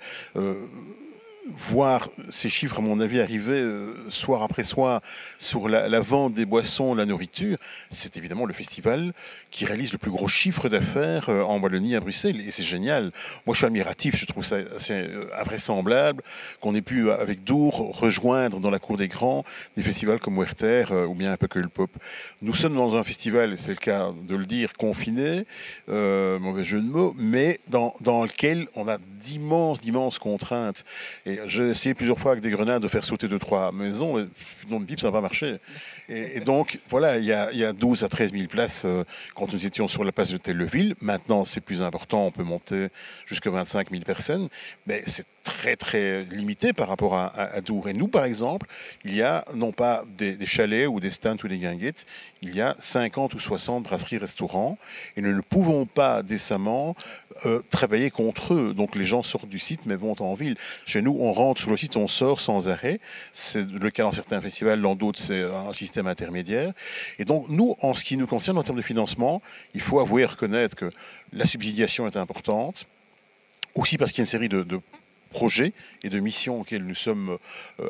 voir ces chiffres, à mon avis, arriver soir après soir sur la vente des boissons, la nourriture, c'est évidemment le festival qui réalise le plus gros chiffre d'affaires en Wallonie, à Bruxelles. Et c'est génial. Moi, je suis admiratif. Je trouve ça assez invraisemblable qu'on ait pu, avec Dour, rejoindre dans la cour des grands des festivals comme Werther ou bien un peu que le Pop. Nous sommes dans un festival, et c'est le cas de le dire, confiné, mauvais jeu de mots, mais dans lequel on a d'immenses contraintes. Et j'ai essayé plusieurs fois avec des grenades de faire sauter 2-3 maisons, et non de pipe, ça n'a pas marché. Et donc, voilà, il y a 12 à 13 000 places quand nous étions sur la place de Telleville. Maintenant, c'est plus important, on peut monter jusqu'à 25 000 personnes, mais c'est très limité par rapport à Dour. Et nous, par exemple, il y a non pas des chalets ou des stands ou des guinguettes, il y a 50 ou 60 brasseries-restaurants, et nous ne pouvons pas décemment travailler contre eux. Donc les gens sortent du site mais vont en ville. Chez nous, on rentre sur le site, on sort sans arrêt. C'est le cas dans certains festivals, dans d'autres, c'est un système intermédiaire. Et donc nous, en ce qui nous concerne, en termes de financement, il faut avouer et reconnaître que la subsidiation est importante, aussi parce qu'il y a une série de projets et de missions auxquelles nous sommes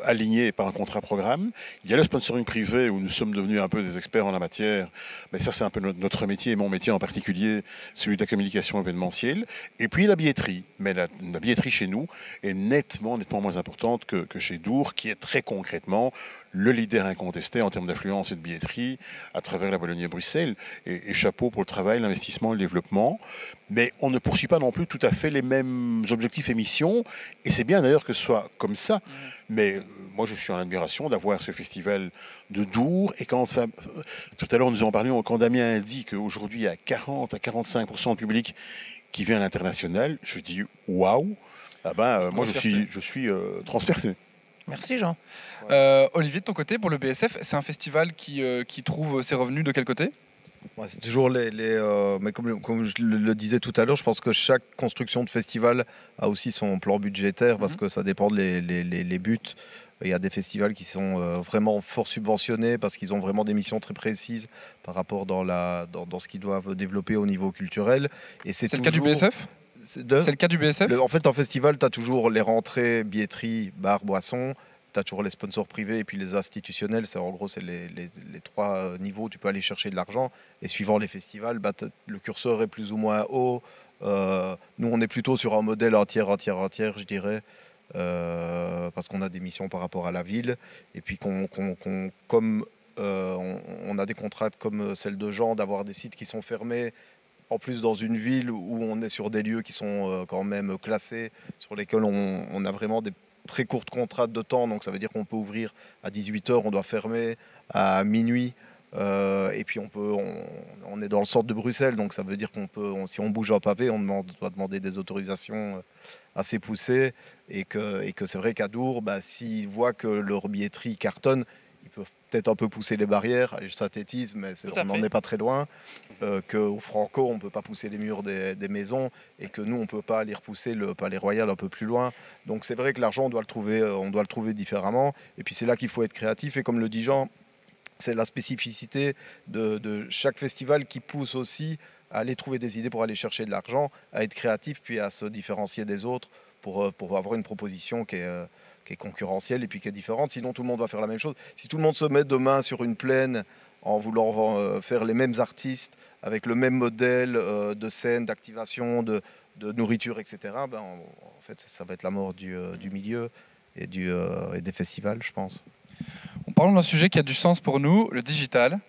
alignés par un contrat programme. Il y a le sponsoring privé où nous sommes devenus un peu des experts en la matière, mais ça c'est un peu notre métier et mon métier en particulier, celui de la communication événementielle. Et puis la billetterie, mais la billetterie chez nous est nettement moins importante que chez Dour, qui est très concrètement le leader incontesté en termes d'affluence et de billetterie à travers la Wallonie et Bruxelles. Et chapeau pour le travail, l'investissement, le développement. Mais on ne poursuit pas non plus tout à fait les mêmes objectifs et missions. Et c'est bien d'ailleurs que ce soit comme ça. Mais moi, je suis en admiration d'avoir ce festival de Dour. Et quand, tout à l'heure, nous en parlions, quand Damien a dit qu'aujourd'hui, il y a 40 à 45% de public qui vient à l'international, je dis waouh. Ah ben, moi, je suis transpercé. Merci Jean. Olivier, de ton côté, pour le BSF, c'est un festival qui trouve ses revenus de quel côté? Ouais, c'est toujours mais comme je le disais tout à l'heure, je pense que chaque construction de festival a aussi son plan budgétaire parce que ça dépend les buts. Il y a des festivals qui sont vraiment fort subventionnés parce qu'ils ont vraiment des missions très précises par rapport dans ce qu'ils doivent développer au niveau culturel. Et c'est le cas du BSF? C'est le cas du BSF? En fait, en festival, tu as toujours les rentrées, billetterie, bar, boisson. Tu as toujours les sponsors privés et puis les institutionnels. En gros, c'est les 3 niveaux où tu peux aller chercher de l'argent. Et suivant les festivals, le curseur est plus ou moins haut. Nous, on est plutôt sur un modèle entière, je dirais. Parce qu'on a des missions par rapport à la ville. Et puis, comme on a des contraintes comme celle de Jean, d'avoir des sites qui sont fermés. En plus, dans une ville où on est sur des lieux qui sont quand même classés, sur lesquels on a vraiment des très courtes contraintes de temps. Donc, ça veut dire qu'on peut ouvrir à 18h, on doit fermer à minuit. Et puis, on est dans le centre de Bruxelles. Donc, ça veut dire si on bouge un pavé, on doit demander des autorisations assez poussées. Et que c'est vrai qu'à Dour, s'ils voient que leur billetterie cartonne, ils peuvent peut-être un peu pousser les barrières. Je synthétise, mais on n'en est pas très loin. Qu'au Franco, on ne peut pas pousser les murs des maisons et que nous, on ne peut pas aller repousser le Palais Royal un peu plus loin. Donc c'est vrai que l'argent, on doit le trouver différemment. Et puis c'est là qu'il faut être créatif. Et comme le dit Jean, c'est la spécificité de chaque festival qui pousse aussi à aller trouver des idées pour aller chercher de l'argent, à être créatif, puis à se différencier des autres pour avoir une proposition qui est concurrentielle et puis qui est différente. Sinon, tout le monde va faire la même chose. Si tout le monde se met demain sur une plaine en voulant faire les mêmes artistes, avec le même modèle de scène, d'activation, de nourriture, etc., en fait, ça va être la mort du milieu et des festivals, je pense. En parlant d'un sujet qui a du sens pour nous, le digital.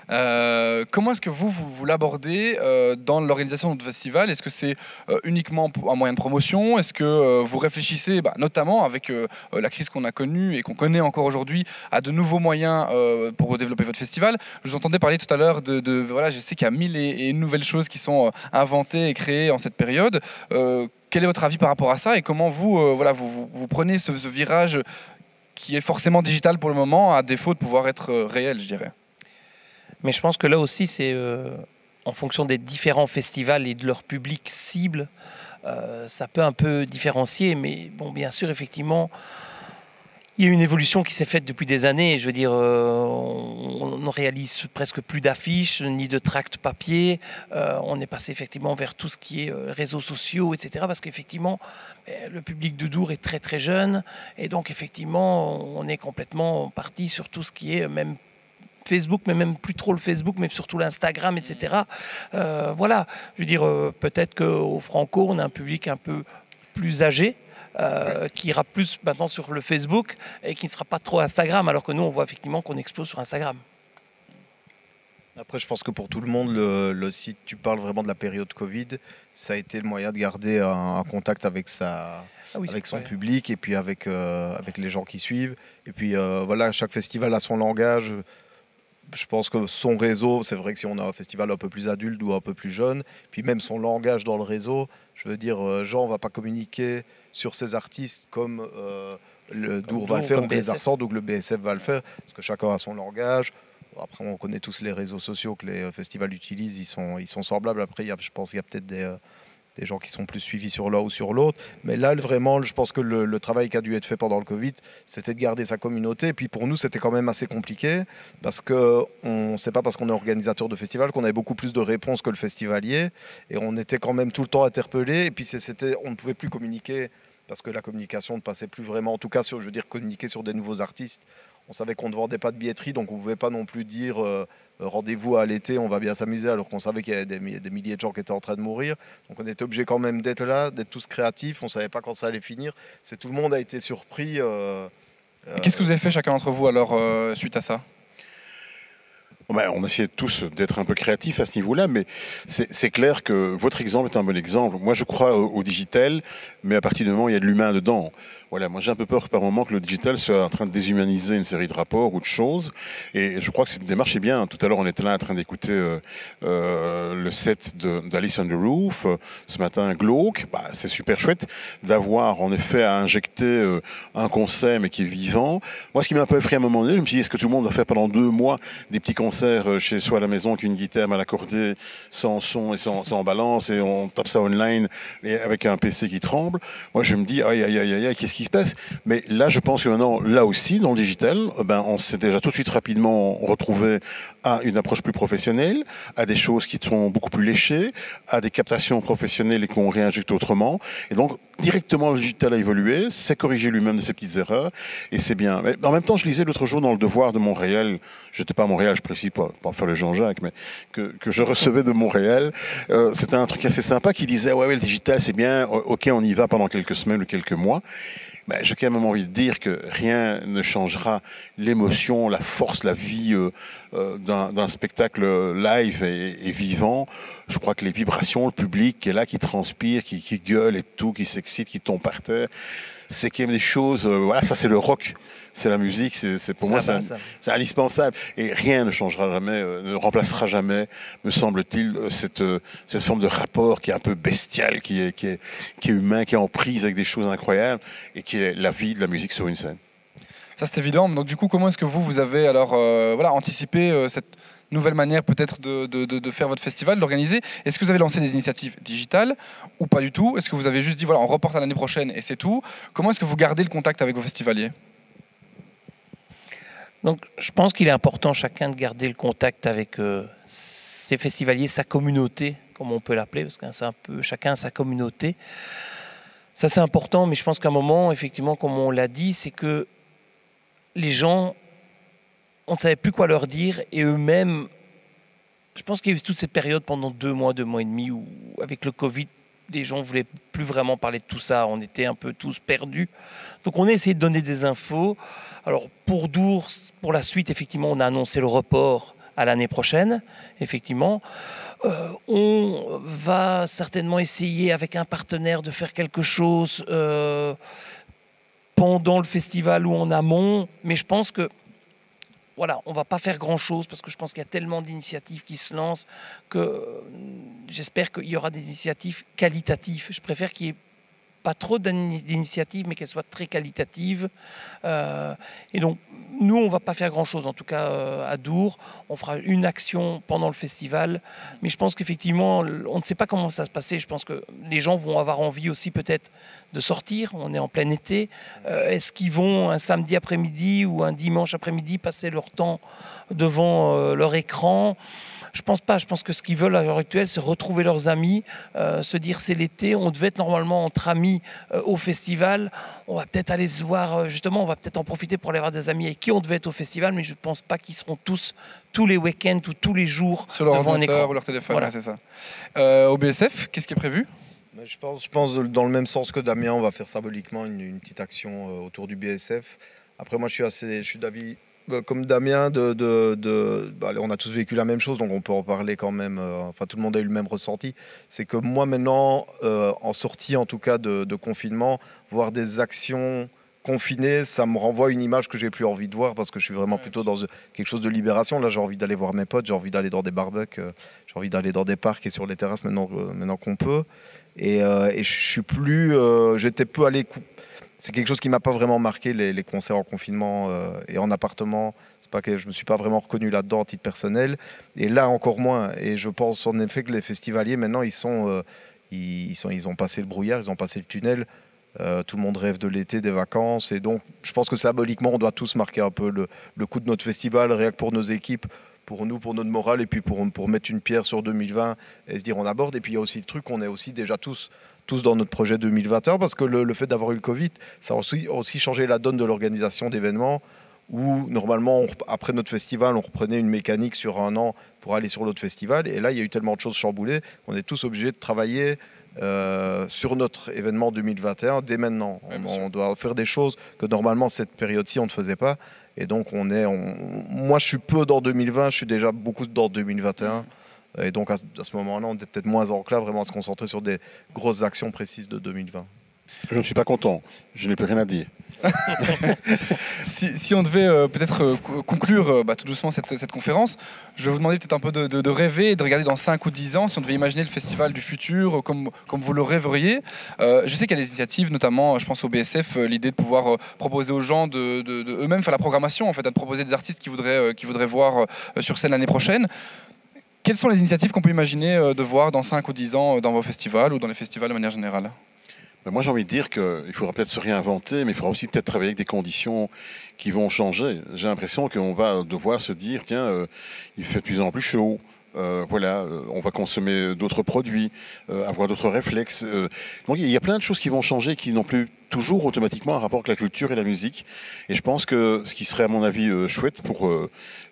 Comment est-ce que vous l'abordez dans l'organisation de votre festival? Est-ce que c'est uniquement un moyen de promotion? Est-ce que vous réfléchissez, notamment avec la crise qu'on a connue et qu'on connaît encore aujourd'hui, à de nouveaux moyens pour développer votre festival? Je vous entendais parler tout à l'heure voilà, je sais qu'il y a 1000 et une nouvelles choses qui sont inventées et créées en cette période. Quel est votre avis par rapport à ça et comment vous prenez ce virage qui est forcément digital pour le moment, à défaut de pouvoir être réel, je dirais? Mais je pense que là aussi, c'est en fonction des différents festivals et de leur public cible, ça peut un peu différencier. Mais bon, bien sûr, effectivement, il y a une évolution qui s'est faite depuis des années. Je veux dire, on ne réalise presque plus d'affiches ni de tracts papier. On est passé effectivement vers tout ce qui est réseaux sociaux, etc. Parce qu'effectivement, le public de Dour est très très jeune. Et donc, effectivement, on est complètement parti sur tout ce qui est même Facebook, mais même plus trop le Facebook, mais surtout l'Instagram, etc. Voilà, je veux dire, peut-être qu'au Franco, on a un public un peu plus âgé, qui ira plus maintenant sur le Facebook et qui ne sera pas trop Instagram, alors que nous, on voit effectivement qu'on explose sur Instagram. Après, je pense que pour tout le monde, si tu parles vraiment de la période Covid, ça a été le moyen de garder un contact avec son public et puis avec les gens qui suivent. Et puis voilà, chaque festival a son langage. Je pense que son réseau, c'est vrai que si on a un festival un peu plus adulte ou un peu plus jeune, puis même son langage dans le réseau, je veux dire, Jean ne va pas communiquer sur ses artistes comme le Dour va le faire, ou les Arsens, donc le BSF va le faire, parce que chacun a son langage. Après, on connaît tous les réseaux sociaux que les festivals utilisent, ils sont semblables. Après, je pense qu'il y a peut-être des gens qui sont plus suivis sur l'un ou sur l'autre. Mais là, vraiment, je pense que le travail qui a dû être fait pendant le Covid, c'était de garder sa communauté. Et puis pour nous, c'était quand même assez compliqué parce que c'est pas parce qu'on est organisateur de festival qu'on avait beaucoup plus de réponses que le festivalier. Et on était quand même tout le temps interpellés. Et puis on ne pouvait plus communiquer parce que la communication ne passait plus vraiment. En tout cas, communiquer sur des nouveaux artistes. On savait qu'on ne vendait pas de billetterie, donc on ne pouvait pas non plus dire rendez-vous à l'été, on va bien s'amuser, alors qu'on savait qu'il y avait des milliers de gens qui étaient en train de mourir. Donc on était obligé quand même d'être là, d'être tous créatifs, on ne savait pas quand ça allait finir. Tout le monde a été surpris. Qu'est-ce que vous avez fait chacun d'entre vous alors suite à ça? On essayait tous d'être un peu créatifs à ce niveau-là, mais c'est clair que votre exemple est un bon exemple. Moi, je crois au digital, mais à partir du moment où il y a de l'humain dedans. Voilà, moi j'ai un peu peur que par moment que le digital soit en train de déshumaniser une série de rapports ou de choses. Et je crois que cette démarche est bien. Tout à l'heure, on était là en train d'écouter le set d'Alice on the Roof. Ce matin, Glauque. C'est super chouette d'avoir en effet à injecter un concert mais qui est vivant. Moi, ce qui m'a un peu effrayé à un moment donné, je me suis dit, est-ce que tout le monde va faire pendant 2 mois des petits concerts chez soi à la maison avec une guitare mal accordée, sans son et sans balance, et on tape ça online et avec un PC qui tremble? Moi, je me dis, aïe, aïe, aïe, aïe, qu'est-ce qui se passe? Mais là, je pense que maintenant, là aussi, dans le digital, on s'est déjà tout de suite rapidement retrouvé à une approche plus professionnelle, à des choses qui sont beaucoup plus léchées, à des captations professionnelles et qu'on réinjecte autrement. Et donc, directement, le digital a évolué, s'est corrigé lui-même de ses petites erreurs, et c'est bien. Mais en même temps, je lisais l'autre jour dans Le Devoir de Montréal, je n'étais pas à Montréal, je précise pas faire le Jean-Jacques, mais que je recevais de Montréal, c'était un truc assez sympa qui disait, ouais, le digital, c'est bien, ok, on y va pendant quelques semaines ou quelques mois. J'ai quand même envie de dire que rien ne changera l'émotion, la force, la vie d'un spectacle live et vivant. Je crois que les vibrations, le public qui est là, qui transpire, qui gueule et tout, qui s'excite, qui tombe par terre, c'est quand même des choses... voilà, ça c'est le rock, c'est la musique, pour moi c'est indispensable. Et rien ne changera jamais, ne remplacera jamais, me semble-t-il, cette forme de rapport qui est un peu bestial, qui est humain, qui est en prise avec des choses incroyables et qui est la vie de la musique sur une scène. Ça, c'est évident. Donc, du coup, comment est-ce que vous avez alors anticipé cette nouvelle manière peut-être de faire votre festival, de l'organiser? Est-ce que vous avez lancé des initiatives digitales ou pas du tout? Est-ce que vous avez juste dit, voilà, on reporte à l'année prochaine et c'est tout? Comment est-ce que vous gardez le contact avec vos festivaliers? Donc, je pense qu'il est important chacun de garder le contact avec ses festivaliers, sa communauté, comme on peut l'appeler, parce que c'est un peu chacun sa communauté. Ça, c'est important, mais je pense qu'à un moment, effectivement, comme on l'a dit, c'est que les gens, on ne savait plus quoi leur dire, et eux-mêmes, je pense qu'il y a eu toute cette période pendant 2 mois et demi, où avec le Covid, les gens ne voulaient plus vraiment parler de tout ça, on était un peu tous perdus. Donc on a essayé de donner des infos. Alors pour Dour, pour la suite, effectivement, on a annoncé le report à l'année prochaine, effectivement. On va certainement essayer avec un partenaire de faire quelque chose pendant le festival ou en amont, mais je pense que voilà, on ne va pas faire grand-chose parce que je pense qu'il y a tellement d'initiatives qui se lancent que j'espère qu'il y aura des initiatives qualitatives. Je préfère qu'il n'y ait pas trop d'initiatives, mais qu'elles soient très qualitatives. Et donc, nous, on ne va pas faire grand-chose, en tout cas à Dour. On fera une action pendant le festival. Mais je pense qu'effectivement, on ne sait pas comment ça va se passer. Je pense que les gens vont avoir envie aussi peut-être de sortir. On est en plein été. Est-ce qu'ils vont un samedi après-midi ou un dimanche après-midi passer leur temps devant leur écran ? Je pense pas. Je pense que ce qu'ils veulent à l'heure actuelle, c'est retrouver leurs amis, se dire c'est l'été, on devait être normalement entre amis au festival. On va peut-être aller se voir, justement, on va peut-être en profiter pour aller voir des amis avec qui on devait être au festival, mais je ne pense pas qu'ils seront tous les week-ends ou tous les jours sur leur devant un écran ou leur téléphone. Voilà. Ouais, c'est ça. Au BSF, qu'est-ce qui est prévu? Je pense dans le même sens que Damien, on va faire symboliquement une petite action autour du BSF. Après, moi, je suis d'avis comme Damien, on a tous vécu la même chose, donc on peut en parler quand même. Enfin, tout le monde a eu le même ressenti. C'est que moi, maintenant, en sortie en tout cas de confinement, voir des actions confinées, ça me renvoie à une image que j'ai plus envie de voir parce que je suis vraiment plutôt dans quelque chose de libération. Là, j'ai envie d'aller voir mes potes, j'ai envie d'aller dans des barbecues, j'ai envie d'aller dans des parcs et sur les terrasses maintenant qu'on peut. Et je suis plus, j'étais peu allé. C'est quelque chose qui m'a pas vraiment marqué, les concerts en confinement et en appartement. C'est pas que je me suis pas vraiment reconnu là-dedans à titre personnel. Et là encore moins. Et je pense en effet que les festivaliers maintenant ils ont passé le brouillard, ils ont passé le tunnel. Tout le monde rêve de l'été, des vacances. Et donc je pense que symboliquement on doit tous marquer un peu le coup de notre festival, rien que pour nos équipes, pour nous, pour notre morale, et puis pour mettre une pierre sur 2020 et se dire on aborde. Et puis il y a aussi le truc, on est aussi déjà tous dans notre projet 2021, parce que le fait d'avoir eu le Covid, ça a aussi changé la donne de l'organisation d'événements, où normalement, après notre festival, on reprenait une mécanique sur un an pour aller sur l'autre festival. Et là, il y a eu tellement de choses chamboulées qu'on est tous obligés de travailler sur notre événement 2021 dès maintenant. On doit faire des choses que normalement, cette période-ci, on ne faisait pas. Et donc, moi, je suis peu dans 2020, je suis déjà beaucoup dans 2021. Et donc à ce moment-là, on est peut-être moins enclin vraiment à se concentrer sur des grosses actions précises de 2020. Je ne suis pas content, je n'ai plus rien à dire. Si on devait peut-être conclure tout doucement cette conférence, je vais vous demander peut-être un peu de rêver et de regarder dans 5 ou 10 ans, si on devait imaginer le festival du futur comme vous le rêveriez. Je sais qu'il y a des initiatives, notamment je pense au BSF, l'idée de pouvoir proposer aux gens de eux-mêmes faire la programmation, en fait, de proposer des artistes qui voudraient voir sur scène l'année prochaine. Quelles sont les initiatives qu'on peut imaginer de voir dans 5 ou 10 ans dans vos festivals ou dans les festivals de manière générale? Moi, j'ai envie de dire qu'il faudra peut-être se réinventer, mais il faudra aussi peut-être travailler avec des conditions qui vont changer. J'ai l'impression qu'on va devoir se dire, tiens, il fait de plus en plus chaud. On va consommer d'autres produits, avoir d'autres réflexes. Donc il y a plein de choses qui vont changer, qui n'ont plus toujours automatiquement un rapport avec la culture et la musique. Et je pense que ce qui serait à mon avis chouette pour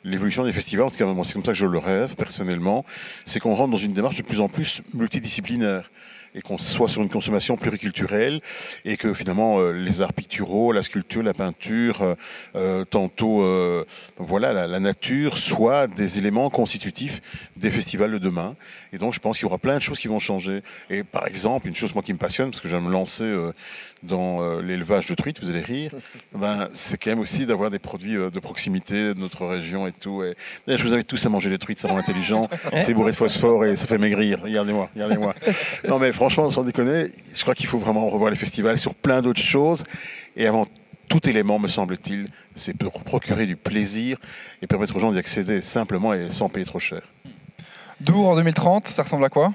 l'évolution des festivals, en tout cas moi c'est comme ça que je le rêve personnellement, c'est qu'on rentre dans une démarche de plus en plus multidisciplinaire, et qu'on soit sur une consommation pluriculturelle, et que finalement les arts picturaux, la sculpture, la peinture, tantôt la nature soient des éléments constitutifs des festivals de demain. Et donc je pense qu'il y aura plein de choses qui vont changer. Et par exemple, une chose moi qui me passionne, parce que je vais me lancer dans l'élevage de truites, vous allez rire, c'est quand même aussi d'avoir des produits de proximité de notre région et tout. Et je vous invite tous à manger des truites, ça rend intelligent, c'est bourré de phosphore et ça fait maigrir. Regardez-moi. Non mais franchement, sans déconner, je crois qu'il faut vraiment revoir les festivals sur plein d'autres choses. Et avant tout élément, me semble-t-il, c'est pour procurer du plaisir et permettre aux gens d'y accéder simplement et sans payer trop cher. Dour en 2030, ça ressemble à quoi?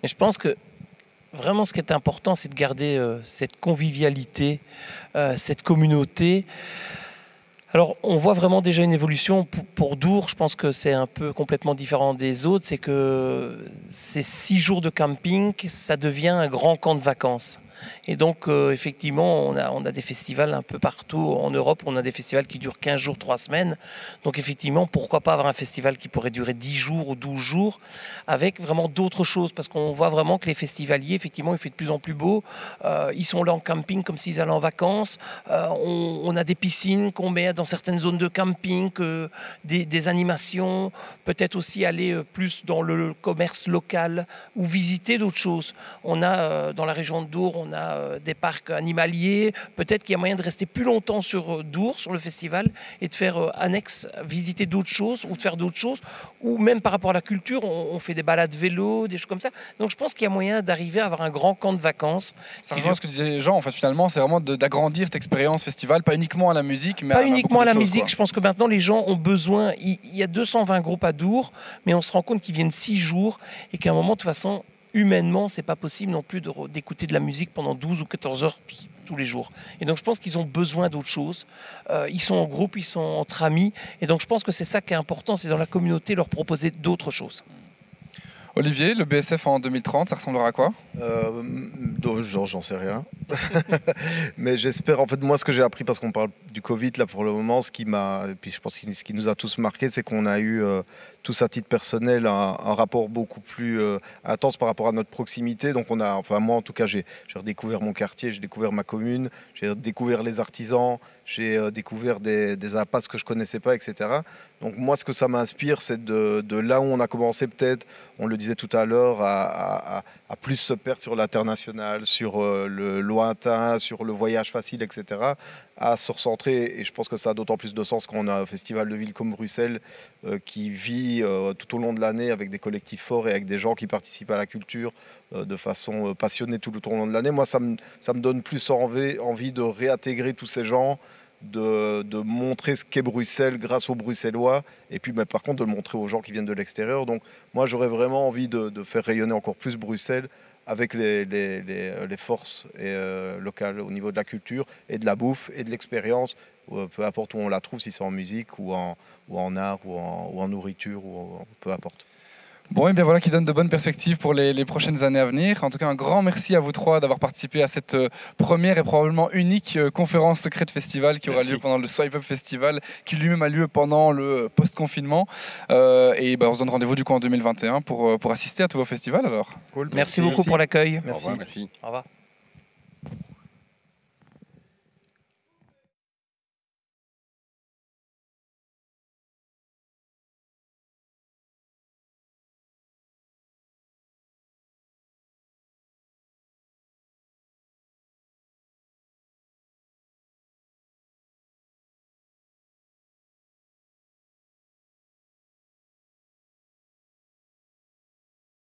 Et je pense que vraiment, ce qui est important, c'est de garder cette convivialité, cette communauté. Alors, on voit vraiment déjà une évolution. Pour Dour, je pense que c'est un peu complètement différent des autres. C'est que ces 6 jours de camping, ça devient un grand camp de vacances. Et donc, effectivement, on a des festivals un peu partout en Europe. On a des festivals qui durent 15 jours, 3 semaines. Donc, effectivement, pourquoi pas avoir un festival qui pourrait durer 10 jours ou 12 jours avec vraiment d'autres choses. Parce qu'on voit vraiment que les festivaliers, effectivement, il fait de plus en plus beau. Ils sont là en camping comme s'ils allaient en vacances. On a des piscines qu'on met dans certaines zones de camping, des animations. Peut-être aussi aller plus dans le commerce local ou visiter d'autres choses. On a, dans la région de Dour, on a des parcs animaliers. Peut-être qu'il y a moyen de rester plus longtemps sur Dour, sur le festival, et de faire annexe, visiter d'autres choses ou de faire d'autres choses. Ou même par rapport à la culture, on fait des balades vélo, des choses comme ça. Donc je pense qu'il y a moyen d'arriver à avoir un grand camp de vacances. Ça rejoint ce que disaient Jean, en fait, finalement, c'est vraiment d'agrandir cette expérience festival, pas uniquement à la musique, mais pas uniquement à la choses, musique. quoi. Je pense que maintenant les gens ont besoin. Il y a 220 groupes à Dour, mais on se rend compte qu'ils viennent 6 jours et qu'à un moment, de toute façon, humainement, c'est pas possible non plus d'écouter de la musique pendant 12 ou 14 heures tous les jours. Et donc je pense qu'ils ont besoin d'autre chose. Ils sont en groupe, ils sont entre amis. Et donc je pense que c'est ça qui est important, c'est dans la communauté leur proposer d'autres choses. Olivier, le BSF en 2030, ça ressemblera à quoi? J'en sais rien. Mais j'espère, en fait, moi, ce que j'ai appris, parce qu'on parle du Covid, là, pour le moment, et puis je pense que ce qui nous a tous marqué, c'est qu'on a eu, tous à titre personnel, un rapport beaucoup plus intense par rapport à notre proximité. Donc, moi, en tout cas, j'ai redécouvert mon quartier, j'ai découvert ma commune, j'ai découvert les artisans, j'ai découvert des impasses que je connaissais pas, etc. Donc, moi, ce que ça m'inspire, c'est de là où on a commencé, peut-être, on le disait tout à l'heure, à plus se perdre sur l'international, sur le lointain, sur le voyage facile, etc., à se recentrer. Et je pense que ça a d'autant plus de sens quand on a un festival de ville comme Bruxelles qui vit tout au long de l'année avec des collectifs forts et avec des gens qui participent à la culture de façon passionnée tout au long de l'année. Moi, ça me donne plus envie de réintégrer tous ces gens, de montrer ce qu'est Bruxelles grâce aux Bruxellois, et puis par contre de le montrer aux gens qui viennent de l'extérieur. Donc moi j'aurais vraiment envie de faire rayonner encore plus Bruxelles avec les forces locales au niveau de la culture et de la bouffe et de l'expérience, peu importe où on la trouve, si c'est en musique ou en art ou en nourriture, ou peu importe. Bon, et bien voilà qui donne de bonnes perspectives pour les prochaines années à venir. En tout cas, un grand merci à vous trois d'avoir participé à cette première et probablement unique conférence secrète festival qui aura lieu pendant le Swipe Up Festival, qui lui-même a lieu pendant le post-confinement. Et on se donne rendez-vous du coup en 2021 pour assister à tous vos festivals alors. Cool. Merci beaucoup pour l'accueil. Merci. Au revoir, merci. Au revoir.